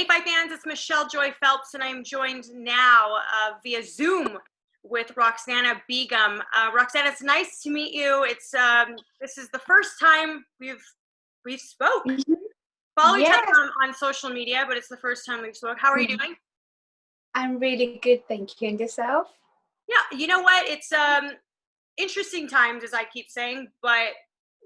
Hey, Fight fans, it's Michelle Joy Phelps, and I'm joined now via Zoom with Ruqsana Begum. Ruqsana, it's nice to meet you. It's this is the first time we've spoke. Follow each other Yes, on social media, but it's the first time we've spoke. How are you doing? I'm really good, thank you. And yourself? Yeah, you know what? It's interesting times, as I keep saying, but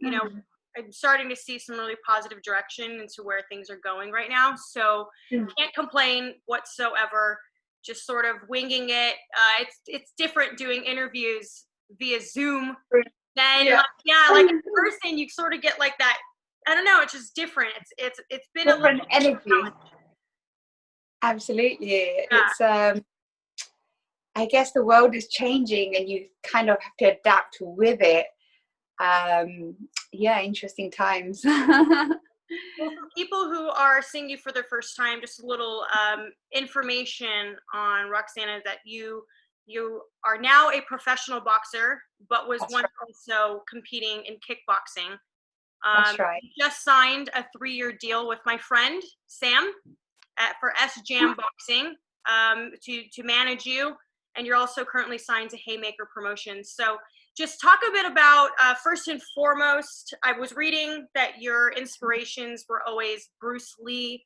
you know, Mm. I'm starting to see some really positive direction into where things are going right now. So Mm. can't complain whatsoever. Just sort of winging it. It's different doing interviews via Zoom than Yeah. like in person. You sort of get like that. I don't know. It's just different. It's been a little Different energy. challenge. Absolutely. Yeah. I guess the world is changing and you kind of have to adapt with it. Yeah, interesting times. Well, for people who are seeing you for the first time, just a little information on Ruqsana that you are now a professional boxer, but was That's once right. also competing in kickboxing. That's right. You just signed a 3-year deal with my friend Sam for S Jam Boxing to manage you, and you're also currently signed to Haymaker Promotions. So just talk a bit about, first and foremost, I was reading that your inspirations were always Bruce Lee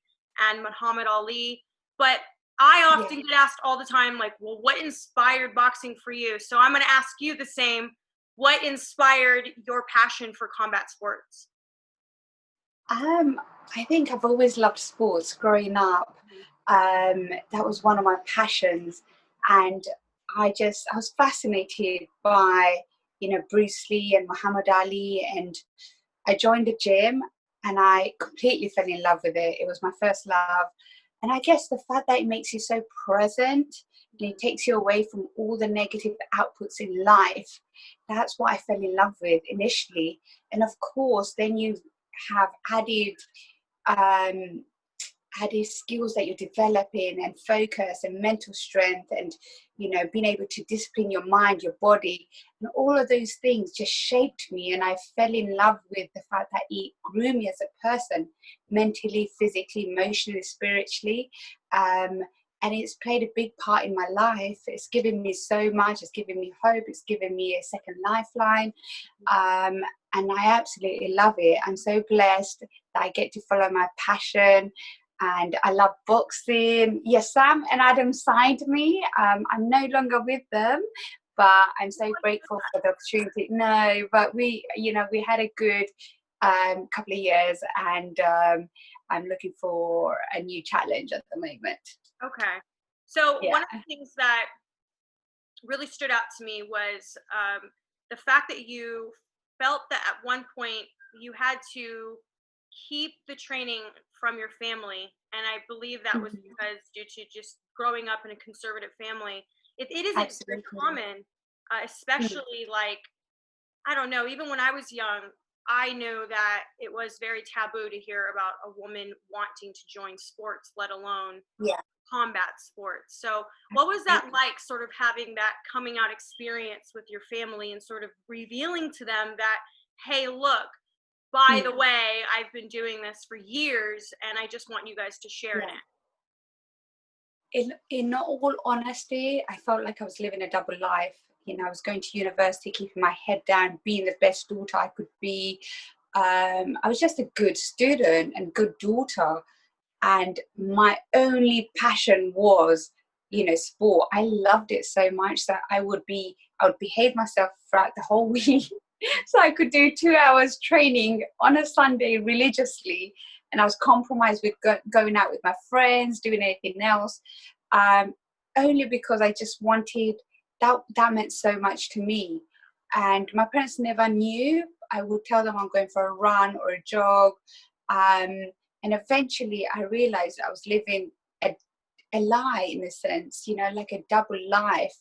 and Muhammad Ali, but I Yeah. often get asked all the time, like, well, what inspired boxing for you? So I'm going to ask you the same. What inspired your passion for combat sports? I think I've always loved sports growing up. That was one of my passions. And I was fascinated by, Bruce Lee and Muhammad Ali. And I joined a gym and I completely fell in love with it. It was my first love. And I guess the fact that it makes you so present and it takes you away from all the negative outputs in life, that's what I fell in love with initially. And of course, then you have um, added skills that you're developing and focus and mental strength and being able to discipline your mind, your body, and all of those things just shaped me, and I fell in love with the fact that it grew me as a person, mentally, physically, emotionally, spiritually. And it's played a big part in my life. It's given me so much. It's given me hope. It's given me a second lifeline. And I absolutely love it. I'm so blessed that I get to follow my passion. And I love boxing. Yes, Sam and Adam signed me. I'm no longer with them, but I'm so grateful for the opportunity. No, but we had a good couple of years, and I'm looking for a new challenge at the moment. Okay. So Yeah. one of the things that really stood out to me was the fact that you felt that at one point you had to keep the training from your family. And I believe that was Mhm. because due to just growing up in a conservative family, it isn't very Absolutely. common, Mm. especially like, I don't know, even when I was young, I knew that it was very taboo to hear about a woman wanting to join sports, let alone Yeah. combat sports. So, what was that like, sort of having that coming out experience with your family and sort of revealing to them that, hey, look, by the Mm. way, I've been doing this for years and I just want you guys to share in Yeah. it? In all honesty, I felt like I was living a double life. I was going to university, keeping my head down, being the best daughter I could be. I was just a good student and good daughter. And my only passion was, sport. I loved it so much that I would behave myself throughout the whole week. So I could do 2 hours training on a Sunday religiously, and I was compromised with going out with my friends, doing anything else, um, only because I just wanted that. That meant so much to me, and my parents never knew. I would tell them I'm going for a run or a jog, and eventually I realized I was living a lie, in a sense, like a double life.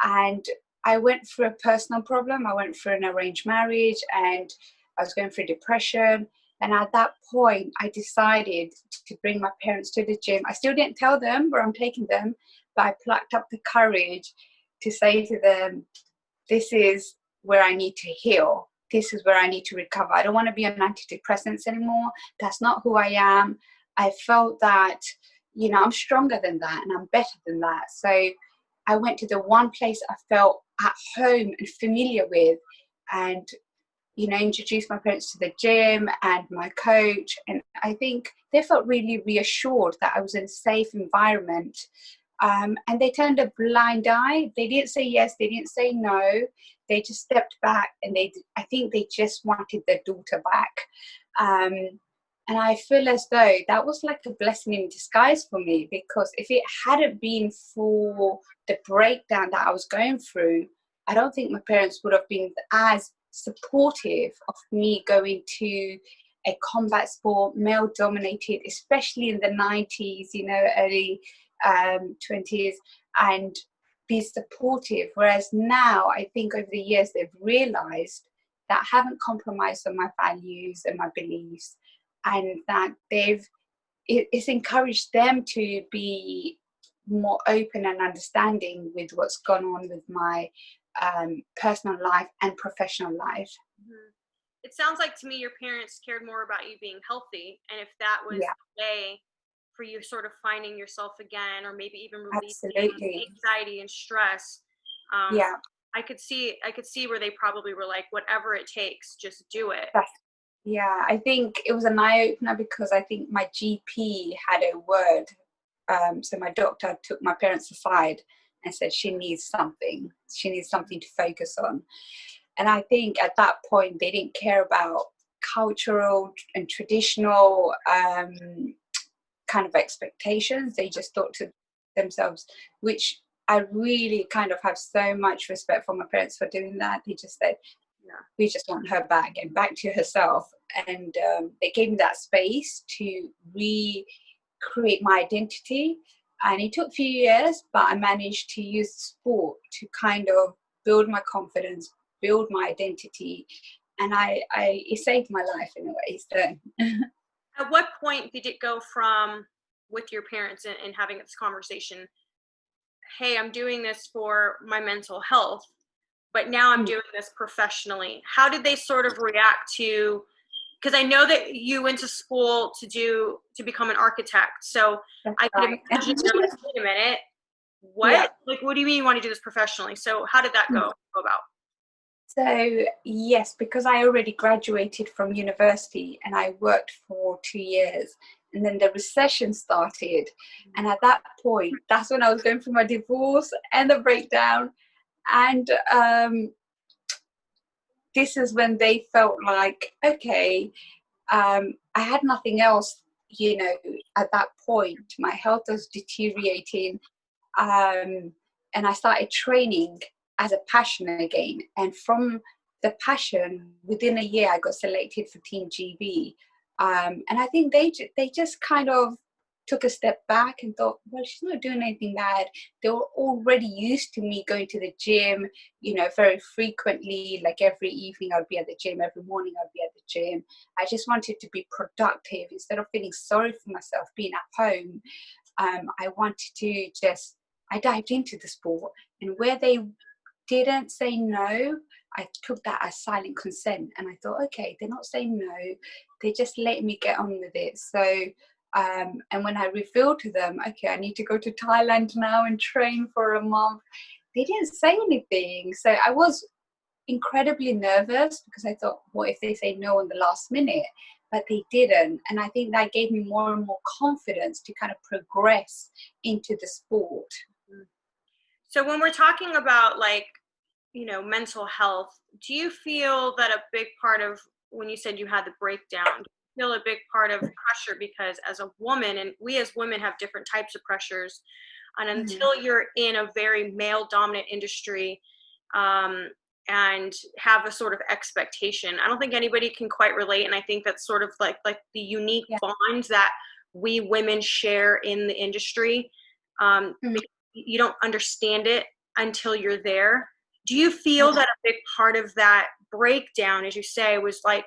And I went through a personal problem. I went through an arranged marriage and I was going through depression. And at that point, I decided to bring my parents to the gym. I still didn't tell them where I'm taking them, but I plucked up the courage to say to them, this is where I need to heal. This is where I need to recover. I don't want to be on antidepressants anymore. That's not who I am. I felt that I'm stronger than that and I'm better than that. So I went to the one place I felt at home and familiar with, and introduced my parents to the gym and my coach. And I think they felt really reassured that I was in a safe environment. And they turned a blind eye. They didn't say yes, they didn't say no. They just stepped back, and I think they just wanted their daughter back. And I feel as though that was like a blessing in disguise for me, because if it hadn't been for the breakdown that I was going through, I don't think my parents would have been as supportive of me going to a combat sport, male dominated, especially in the 90s, early 20s, and be supportive. Whereas now, I think over the years, they've realized that I haven't compromised on my values and my beliefs, and that it's encouraged them to be more open and understanding with what's gone on with my personal life and professional life. Mm-hmm. It sounds like to me your parents cared more about you being healthy, and if that was the way for you sort of finding yourself again, or maybe even releasing anxiety and stress, I could see where they probably were like, whatever it takes, just do it. I think it was an eye-opener, because I think my GP had a word. So my doctor took my parents aside and said she needs something to focus on. And I think at that point they didn't care about cultural and traditional kind of expectations. They just thought to themselves, which I really kind of have so much respect for my parents for doing that. They just said, we just want her back and back to herself. And they gave me that space to recreate my identity. And it took a few years, but I managed to use sport to kind of build my confidence, build my identity. And it saved my life in a way. So. At what point did it go from, with your parents and having this conversation, hey, I'm doing this for my mental health, but now I'm doing this professionally? How did they sort of react to, because I know that you went to school to become an architect. So I could imagine they're like, wait a minute, what? Yeah. Like, what do you mean you want to do this professionally? So how did that go about? So yes, because I already graduated from university and I worked for 2 years, and then the recession started. And at that point, that's when I was going through my divorce and the breakdown. And this is when they felt like, okay, I had nothing else, at that point. My health was deteriorating. And I started training as a passion again. And from the passion, within a year, I got selected for Team GB. And I think they just kind of took a step back and thought, well, she's not doing anything bad. They were already used to me going to the gym, very frequently. Like every evening I'd be at the gym, every morning I'd be at the gym. I just wanted to be productive instead of feeling sorry for myself being at home. I wanted to I dived into the sport, and where they didn't say no, I took that as silent consent. And I thought, okay, they're not saying no, they're just letting me get on with it. So, and when I revealed to them, okay, I need to go to Thailand now and train for a month, they didn't say anything. So I was incredibly nervous, because I thought, what if they say no on the last minute? But they didn't. And I think that gave me more and more confidence to kind of progress into the sport. So when we're talking about mental health, do you feel that a big part of, when you said you had the breakdown, do you feel a big part of pressure, because as a woman, and we as women have different types of pressures, and until you're in a very male dominant industry, and have a sort of expectation, I don't think anybody can quite relate. And I think that's sort of like the unique bonds that we women share in the industry. You don't understand it until you're there. Do you feel that a big part of that breakdown, as you say, was like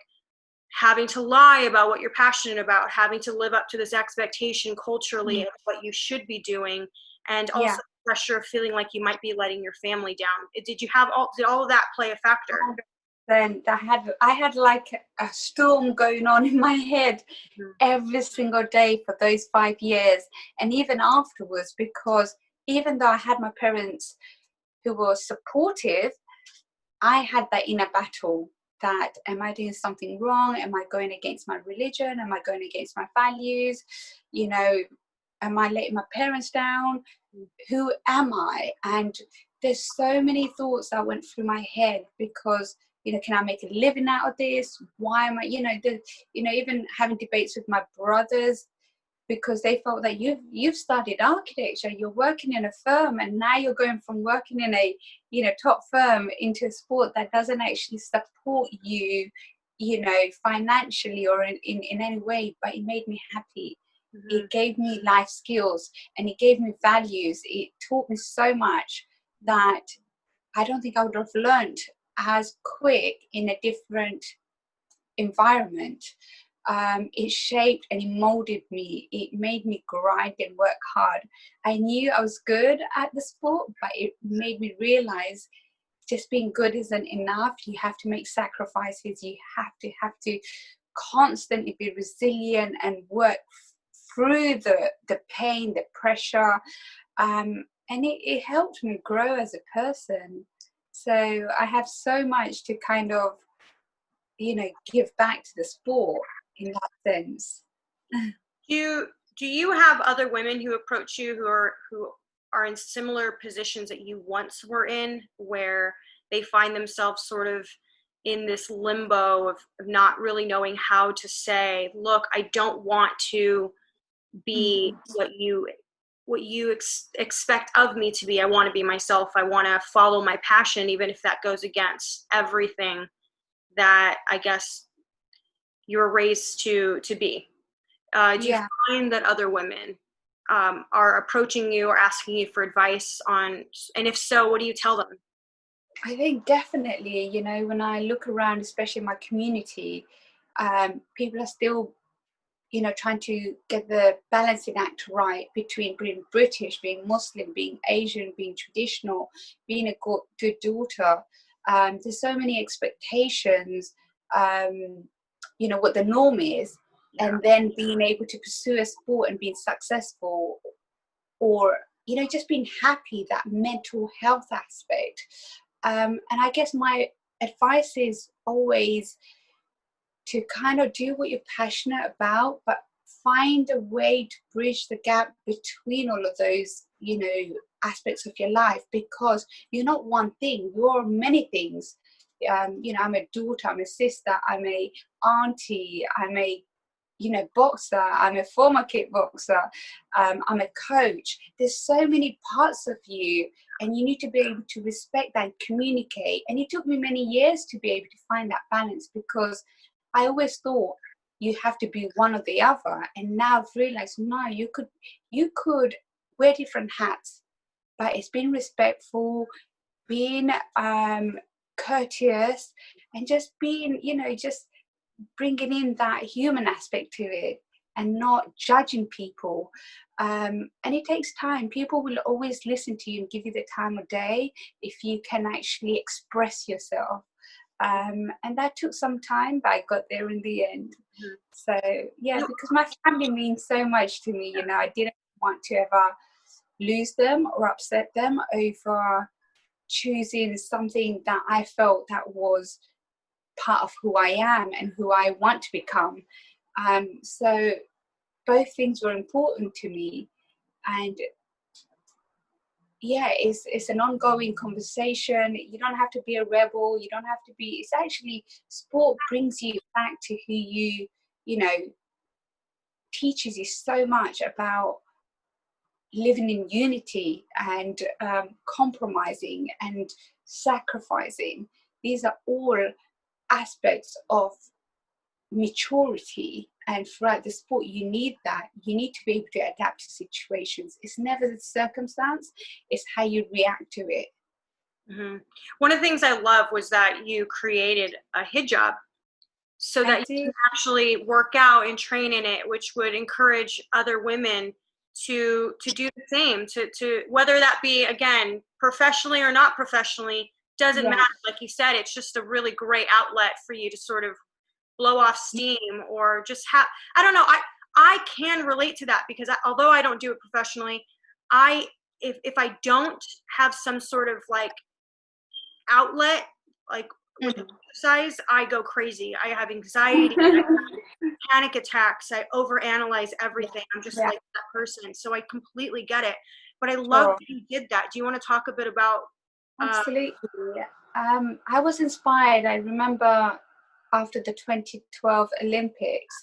having to lie about what you're passionate about, having to live up to this expectation culturally of what you should be doing, and also the pressure of feeling like you might be letting your family down? Did all of that play a factor? then I had like a storm going on in my head every single day for those 5 years, and even afterwards, because even though I had my parents who were supportive, I had that inner battle that, am I doing something wrong? Am I going against my religion? Am I going against my values? You know, am I letting my parents down? Who am I? And there's so many thoughts that went through my head, because, can I make a living out of this? Why am I, even having debates with my brothers, because they felt that you've studied architecture, you're working in a firm, and now you're going from working in a top firm into a sport that doesn't actually support you, financially or in any way. But it made me happy. It gave me life skills, and it gave me values. It taught me so much that I don't think I would have learned as quick in a different environment. It shaped and it molded me. It made me grind and work hard. I knew I was good at the sport, but it made me realize just being good isn't enough. You have to make sacrifices. You have to constantly be resilient and work through the pain, the pressure, and it helped me grow as a person. So I have so much to kind of give back to the sport in that sense. Do you have other women who approach you who are in similar positions that you once were in, where they find themselves sort of in this limbo of not really knowing how to say, look, I don't want to be what you expect of me to be. I want to be myself. I want to follow my passion, even if that goes against everything that I guess you're raised to be. Do you find that other women are approaching you or asking you for advice on, and if so, what do you tell them? I think definitely, when I look around, especially in my community, people are still, trying to get the balancing act right between being British, being Muslim, being Asian, being traditional, being a good daughter. There's so many expectations, what the norm is, and then being able to pursue a sport and being successful, or just being happy, that mental health aspect. And I guess my advice is always to kind of do what you're passionate about, but find a way to bridge the gap between all of those aspects of your life, because you're not one thing, you're many things. I'm a daughter, I'm a sister, I'm a auntie, I'm a boxer, I'm a former kickboxer, I'm a coach. There's so many parts of you, and you need to be able to respect that and communicate. And it took me many years to be able to find that balance, because I always thought you have to be one or the other, and now I've realized no, you could wear different hats, but it's being respectful, being courteous, and just being just bringing in that human aspect to it, and not judging people. And it takes time. People will always listen to you and give you the time of day if you can actually express yourself. And that took some time, but I got there in the end. So yeah, because my family means so much to me, I didn't want to ever lose them or upset them over choosing something that I felt that was part of who I am and who I want to become. So both things were important to me, and yeah, it's an ongoing conversation. You don't have to be a rebel. You don't have to be. It's actually, sport brings you back to who teaches you so much about living in unity and compromising and sacrificing. These are all aspects of maturity, and throughout the sport you need that. You need to be able to adapt to situations. It's never the circumstance, it's how you react to it. One of the things I love was that you created a hijab so that you can actually work out and train in it, which would encourage other women to do the same, to whether that be, again, professionally or not professionally, doesn't Yeah. matter. Like you said, it's just a really great outlet for you to sort of blow off steam, or just have, I don't know. I can relate to that, because although I don't do it professionally, if I don't have some sort of like outlet, like with Mhm. exercise, I go crazy. I have anxiety, I have panic attacks, I overanalyze everything. I'm just Yeah, like that person. So I completely get it. But I love sure. that you did that. Do you want to talk a bit about uh Absolutely. I was inspired. I remember after the 2012 Olympics,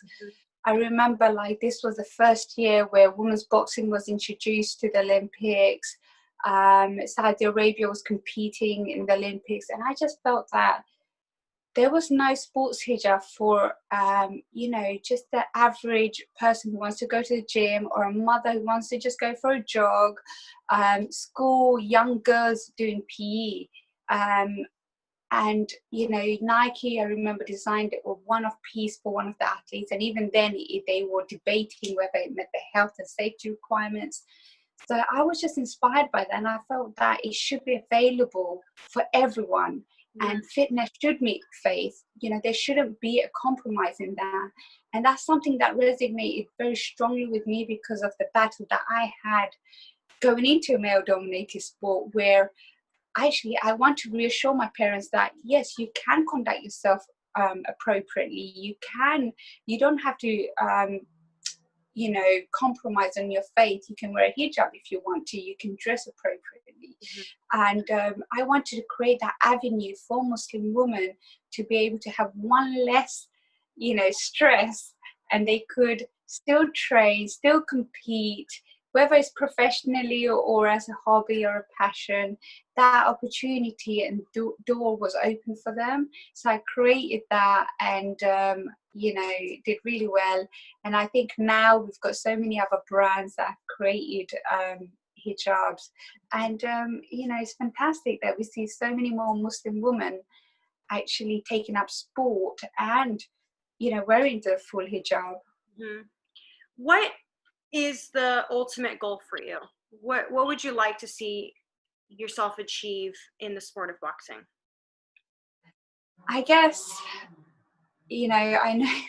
I remember like this was the first year where women's boxing was introduced to the Olympics. Saudi Arabia was competing in the Olympics, and I just felt that there was no sports hijab for just the average person who wants to go to the gym, or a mother who wants to just go for a jog, school young girls doing PE. And Nike, I remember, designed it with one off piece for one of the athletes, and even then they were debating whether it met the health and safety requirements. So I was just inspired by that, and I felt that it should be available for everyone. And fitness should meet faith. There shouldn't be a compromise in that. And that's something that resonated very strongly with me because of the battle that I had going into a male-dominated sport, where actually I want to reassure my parents that yes, you can conduct yourself appropriately. You don't have to compromise on your faith. You can wear a hijab if you want to. You can dress appropriately. And I wanted to create that avenue for Muslim women to be able to have one less stress, and they could still train, still compete, whether it's professionally or as a hobby or a passion. That opportunity and door was open for them. So I created that, and did really well. And I think now we've got so many other brands that have created hijabs, and it's fantastic that we see so many more Muslim women actually taking up sport and wearing the full hijab. Mhm. What is the ultimate goal for you? What would you like to see yourself achieve in the sport of boxing? I guess, I know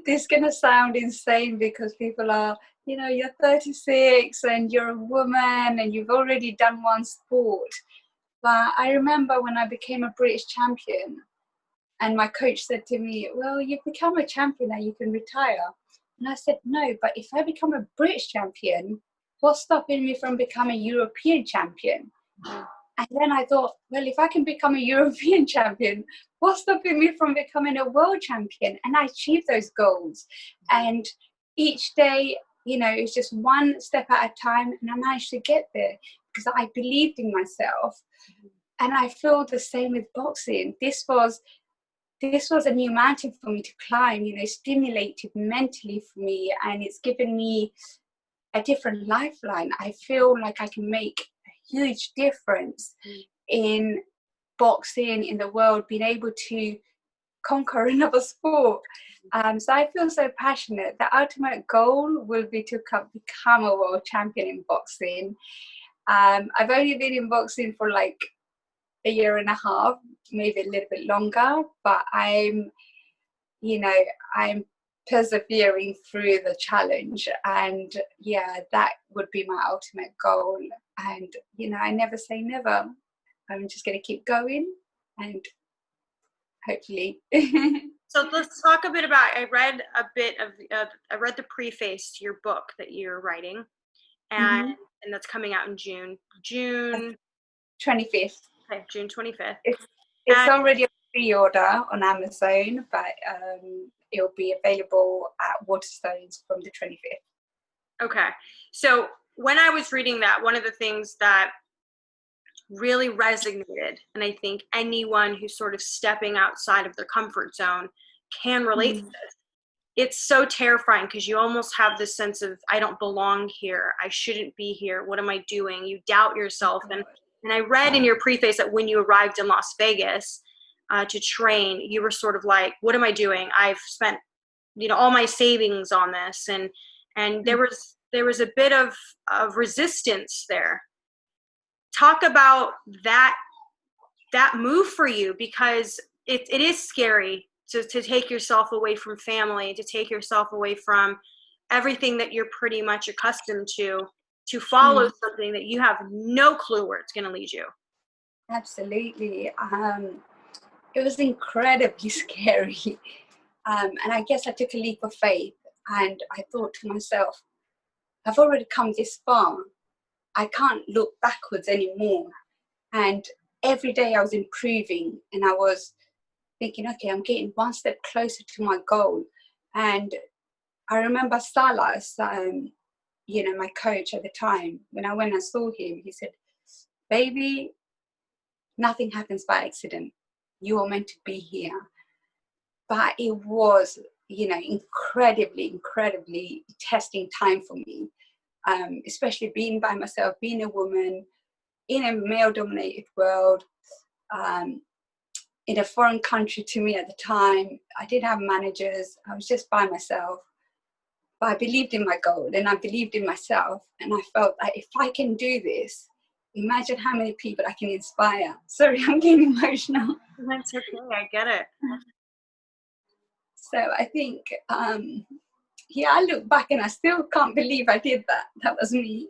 this is going to sound insane because people are, you're 36 and you're a woman and you've already done one sport. But I remember when I became a British champion, and my coach said to me, well, you've become a champion now, you can retire. And I said, no, but if I become a British champion, what's stopping me from becoming a European champion? And then I thought, well, if I can become a European champion, what's stopping me from becoming a world champion? And I achieved those goals. And each day, it's just one step at a time, and I managed to get there because I believed in myself. And I feel the same with boxing. This was a new mountain for me to climb, stimulated mentally for me, and it's given me a different lifeline. I feel like I can make a huge difference in boxing, in the world, being able to conquer another sport. So I feel so passionate. The ultimate goal will be to become a world champion in boxing. I've only been in boxing for like a year and a half, maybe a little bit longer, but I'm persevering through the challenge, and that would be my ultimate goal. And I never say never. I'm just going to keep going, and hopefully. So let's talk a bit about. I read the preface to your book that you're writing, and Mm-hmm. and that's coming out in June 25th. okay, June 25th. It's And already a pre-order on Amazon, but it'll be available at Waterstones from the 25th. okay, so when I was reading that, one of the things that really resonated, and I think anyone who's sort of stepping outside of their comfort zone can relate to this. It's so terrifying because you almost have this sense of, I don't belong here, I shouldn't be here, what am I doing? You doubt yourself. And I read in your preface that when you arrived in Las Vegas to train, you were sort of like, what am I doing? I've spent all my savings on this, and there was a bit of resistance there. Talk about that that move for you, because it is scary to take yourself away from family, to take yourself away from everything that you're pretty much accustomed to follow something that you have no clue where it's going to lead you. Absolutely. It was incredibly scary. And I guess I took a leap of faith, and I thought to myself, I've already come this far. I can't look backwards anymore. And every day I was improving, and I was thinking, okay, I'm getting one step closer to my goal. And I remember Salas, my coach at the time, when I went and saw him, he said, baby, nothing happens by accident. You are meant to be here. But it was, incredibly testing time for me, especially being by myself, being a woman in a male-dominated world, in a foreign country to me at the time. I didn't have managers. I was just by myself. But I believed in my goal, and I believed in myself. And I felt that if I can do this, imagine how many people I can inspire. Sorry, I'm getting emotional. That's okay. I get it. So I think, I look back and I still can't believe I did that. That was me.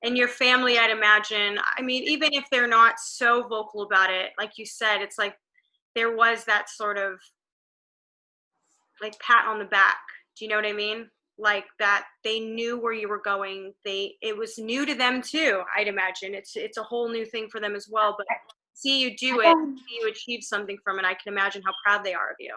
And your family, I'd imagine, I mean, even if they're not so vocal about it, like you said, it's like there was that sort of like pat on the back. Do you know what I mean? Like that they knew where you were going. It was new to them too, I'd imagine. It's a whole new thing for them as well. But see you do it, see you achieve something from it. I can imagine how proud they are of you.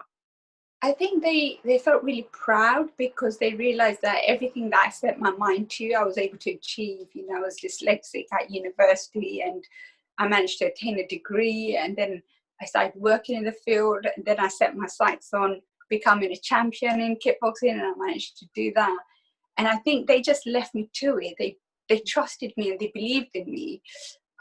I think they felt really proud because they realized that everything that I set my mind to, I was able to achieve. I was dyslexic at university, and I managed to attain a degree, and then I started working in the field, and then I set my sights on becoming a champion in kickboxing, and I managed to do that. And I think they just left me to it. They trusted me and they believed in me.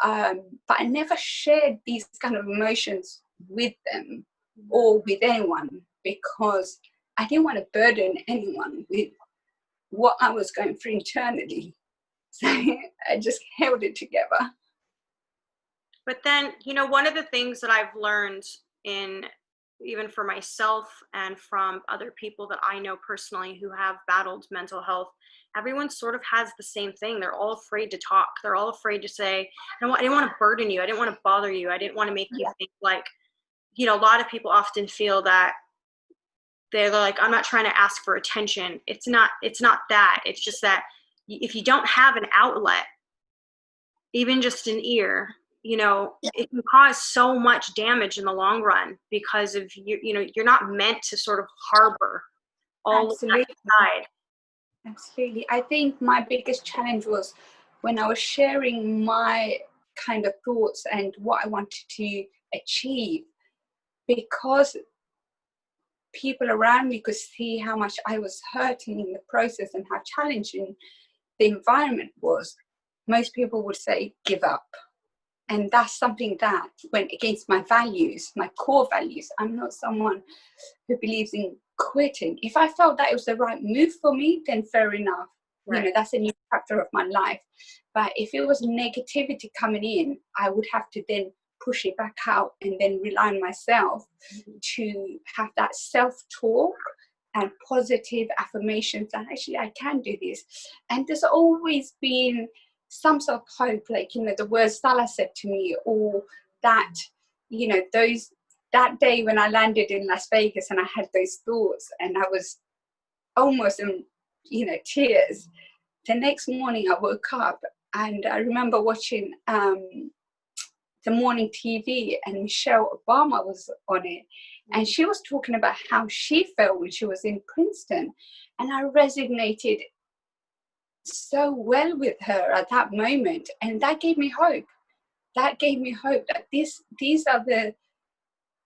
But I never shared these kind of emotions with them or with anyone, because I didn't want to burden anyone with what I was going through internally. So I just held it together. But then, one of the things that I've learned even for myself and from other people that I know personally who have battled mental health, everyone sort of has the same thing. They're all afraid to talk. They're all afraid to say, I didn't want to burden you. I didn't want to bother you. I didn't want to make you think like, a lot of people often feel that they're like, I'm not trying to ask for attention. It's not that. It's just that if you don't have an outlet, even just an ear, it can cause so much damage in the long run because of you're not meant to sort of harbor all of that inside. Absolutely. I think my biggest challenge was when I was sharing my kind of thoughts and what I wanted to achieve, because people around me could see how much I was hurting in the process and how challenging the environment was. Most people would say, give up. And that's something that went against my values, my core values. I'm not someone who believes in quitting. If I felt that it was the right move for me, then fair enough. Right. That's a new chapter of my life. But if it was negativity coming in, I would have to then push it back out and then rely on myself to have that self-talk and positive affirmations that actually I can do this. And there's always been some sort of hope, like, the words Salah said to me, or that, that day when I landed in Las Vegas and I had those thoughts and I was almost in, tears. The next morning I woke up and I remember watching the morning TV, and Michelle Obama was on it. And she was talking about how she felt when she was in Princeton. And I resonated so well with her at that moment. And that gave me hope. That gave me hope that these are the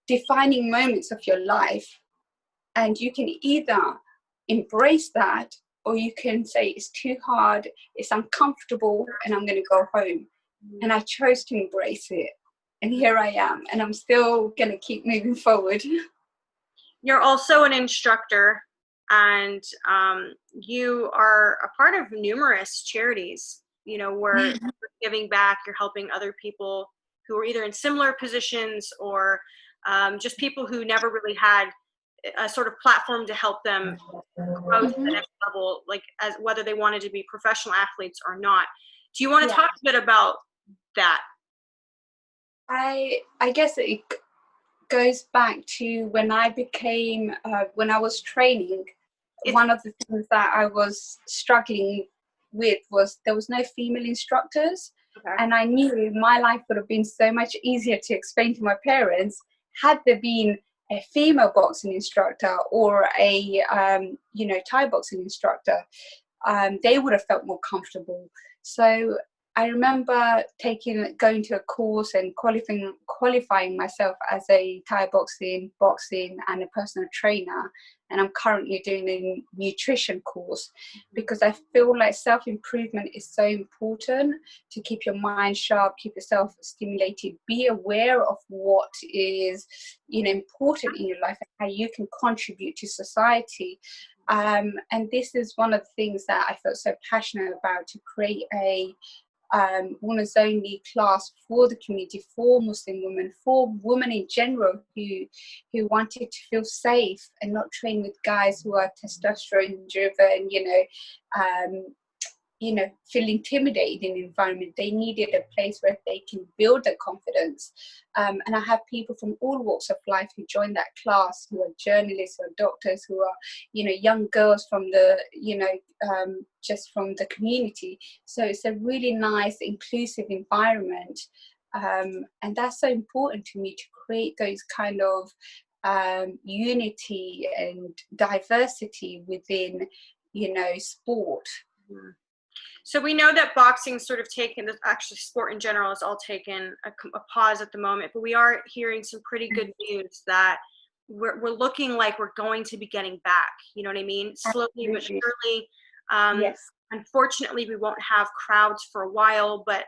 defining moments of your life. And you can either embrace that, or you can say it's too hard, it's uncomfortable, and I'm going to go home. And I chose to embrace it. And here I am, and I'm still going to keep moving forward. You're also an instructor, and you are a part of numerous charities, where you're giving back, you're helping other people who are either in similar positions or just people who never really had a sort of platform to help them grow to the next level, like as whether they wanted to be professional athletes or not. Do you want to talk a bit about that? I guess it goes back to when I became when I was training. One of the things that I was struggling with was there was no female instructors. And I knew my life would have been so much easier to explain to my parents had there been a female boxing instructor or a Thai boxing instructor. They would have felt more comfortable. So I remember going to a course and qualifying myself as a Thai boxing, and a personal trainer. And I'm currently doing a nutrition course because I feel like self-improvement is so important to keep your mind sharp, keep yourself stimulated, be aware of what is, important in your life and how you can contribute to society. And this is one of the things that I felt so passionate about, to create a women's only class for the community, for Muslim women, for women in general who wanted to feel safe and not train with guys who are testosterone driven, feel intimidated in the environment. They needed a place where they can build their confidence. And I have people from all walks of life who join that class, who are journalists or doctors, who are, young girls from the, just from the community. So it's a really nice, inclusive environment. And that's so important to me, to create those kind of unity and diversity within, sport. Mm. So we know that boxing's sort of taken, actually sport in general has all taken a pause at the moment, but we are hearing some pretty good news that we're looking like we're going to be getting back. You know what I mean? Slowly but surely. Yes. Unfortunately, we won't have crowds for a while, but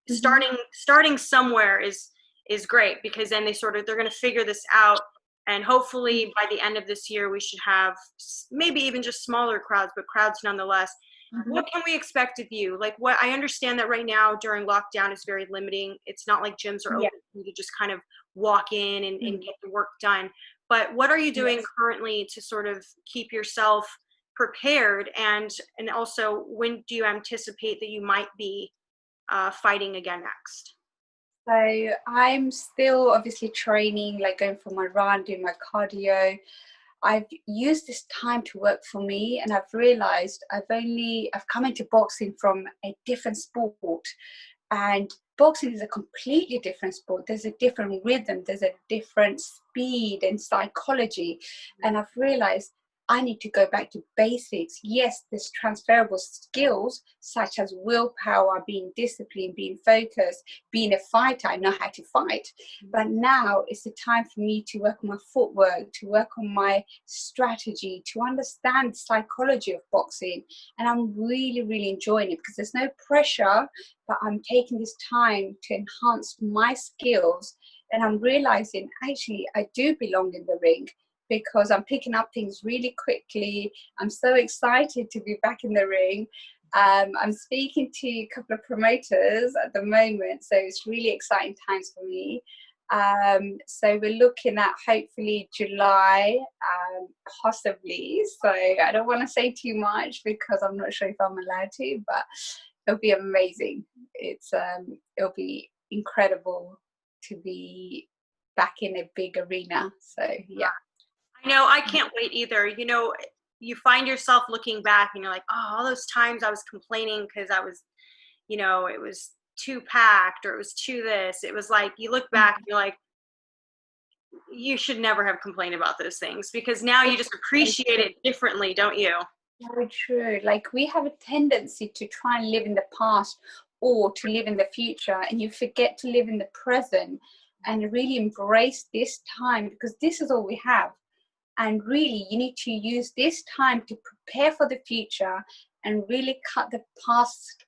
starting somewhere is great, because then they're going to figure this out. And hopefully by the end of this year, we should have maybe even just smaller crowds, but crowds nonetheless. What can we expect of you? Like, what I understand that right now during lockdown is very limiting. It's not like gyms are open for you to just kind of walk in and get the work done. But what are you doing currently to sort of keep yourself prepared? And also, when do you anticipate that you might be fighting again next? So I'm still obviously training, like going for my run, doing my cardio. I've used this time to work for me, and I've realized I've come into boxing from a different sport, and boxing is a completely different sport. There's a different rhythm, there's a different speed and psychology, and I've realized I need to go back to basics. Yes, there's transferable skills such as willpower, being disciplined, being focused, being a fighter. I know how to fight. But now it's the time for me to work on my footwork, to work on my strategy, to understand the psychology of boxing. And I'm really, really enjoying it because there's no pressure, but I'm taking this time to enhance my skills. And I'm realizing actually I do belong in the ring, because I'm picking up things really quickly. I'm so excited to be back in the ring. I'm speaking to a couple of promoters at the moment, so it's really exciting times for me. So we're looking at hopefully July, possibly. So I don't want to say too much because I'm not sure if I'm allowed to, but it'll be amazing. It'll be incredible to be back in a big arena. So yeah. I know, I can't wait either. You find yourself looking back and you're like, oh, all those times I was complaining because I was, it was too packed, or it was too this. It was like, you look back and you're like, you should never have complained about those things, because now you just appreciate it differently, don't you? Very true. Like, we have a tendency to try and live in the past or to live in the future, and you forget to live in the present and really embrace this time, because this is all we have. And really, you need to use this time to prepare for the future and really cut the past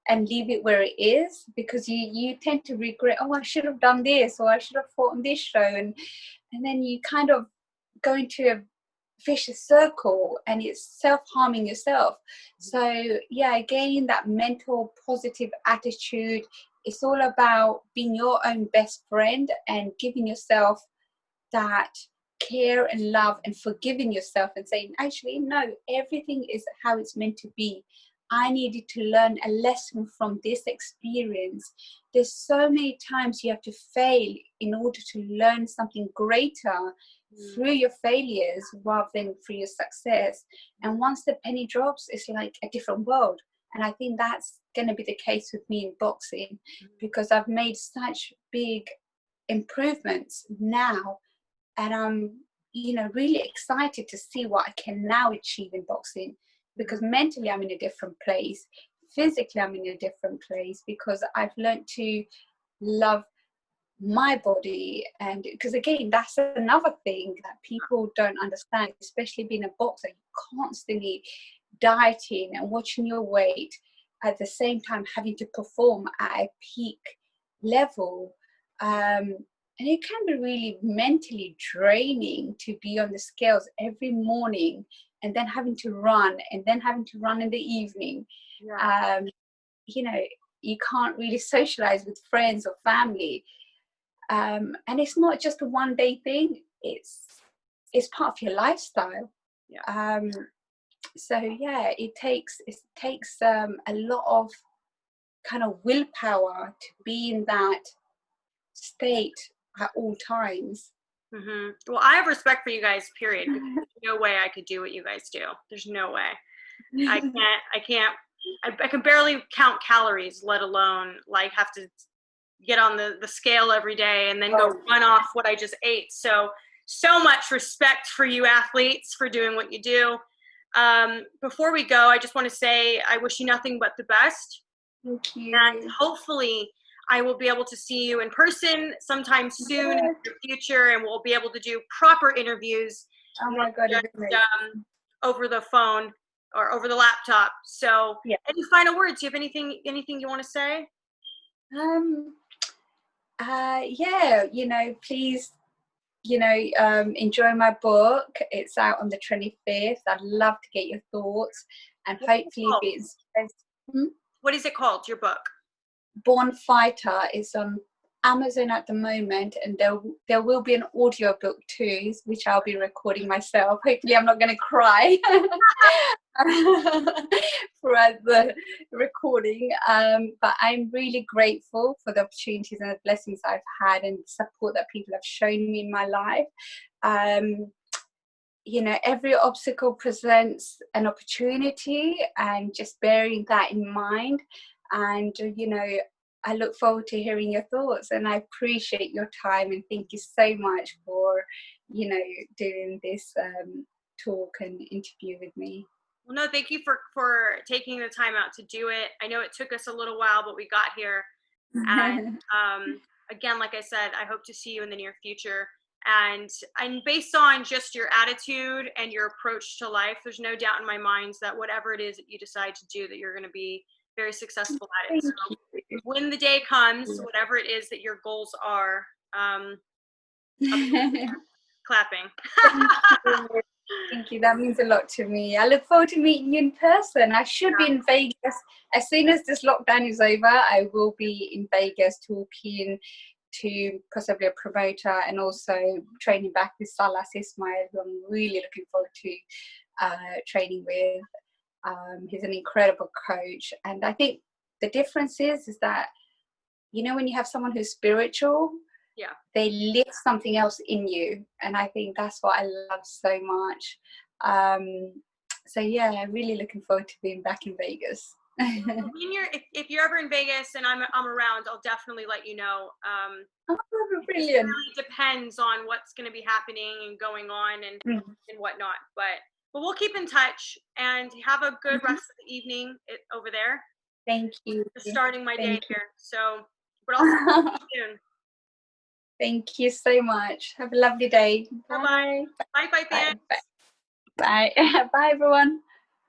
and leave it where it is, because you tend to regret, oh, I should have done this, or I should have fought on this show. And then you kind of go into a vicious circle, and it's self-harming yourself. So yeah, again, that mental positive attitude it's all about being your own best friend and giving yourself that care and love and forgiving yourself and saying, actually, no, everything is how it's meant to be. I needed to learn a lesson from this experience. There's so many times you have to fail in order to learn something greater through your failures rather than through your success. And once the penny drops, it's like a different world. And I think that's going to be the case with me in boxing, because I've made such big improvements now. And I'm, really excited to see what I can now achieve in boxing, because mentally I'm in a different place. Physically, I'm in a different place because I've learned to love my body. And because again, that's another thing that people don't understand, especially being a boxer, you're constantly dieting and watching your weight, at the same time having to perform at a peak level. And it can be really mentally draining to be on the scales every morning and then having to run and then having to run in the evening. Yeah. You can't really socialize with friends or family. And it's not just a one-day thing, it's part of your lifestyle. Yeah. So yeah, it takes a lot of kind of willpower to be in that state at all times. Well, I have respect for you guys, period, because there's no way I could do what you guys do. There's no way. I can't. I can barely count calories, let alone like have to get on the scale every day and then go run off what I just ate. So much respect for you athletes for doing what you do. Before we go, I just want to say I wish you nothing but the best. Thank you. And hopefully I will be able to see you in person sometime soon in the future, and we'll be able to do proper interviews. Oh my God, just, over the phone or over the laptop. So any final words? Do you have anything you want to say? Please, enjoy my book. It's out on the 25th. I'd love to get your thoughts, and hopefully What is it called, your book? Born Fighter is on Amazon at the moment, and there will be an audio book too, which I'll be recording myself. Hopefully I'm not going to cry throughout the recording, but I'm really grateful for the opportunities and the blessings I've had and the support that people have shown me in my life. Every obstacle presents an opportunity, and just bearing that in mind. And I look forward to hearing your thoughts, and I appreciate your time, and thank you so much for doing this talk and interview with me. Well, no, thank you for taking the time out to do it. I know it took us a little while, but we got here. And again, like I said, I hope to see you in the near future. And based on just your attitude and your approach to life, there's no doubt in my mind that whatever it is that you decide to do, that you're going to be very successful at it. So when the day comes, whatever it is that your goals are, clapping. Thank you. That means a lot to me. I look forward to meeting you in person. I should be in Vegas as soon as this lockdown is over. I will be in Vegas talking to possibly a promoter, and also training back with Salas Ismail, who I'm really looking forward to training with. He's an incredible coach, and I think the difference is that when you have someone who's spiritual, they lift something else in you, and I think that's what I love so much. So yeah, really looking forward to being back in Vegas. If you're ever in Vegas and I'm around, I'll definitely let you know. Brilliant. It really depends on what's going to be happening and going on and whatnot. But we'll keep in touch, and have a good rest of the evening over there. Thank you. Just starting my day here. So, but I'll see you soon. Thank you so much. Have a lovely day. Bye-bye. Bye, fans. Bye. Bye, everyone.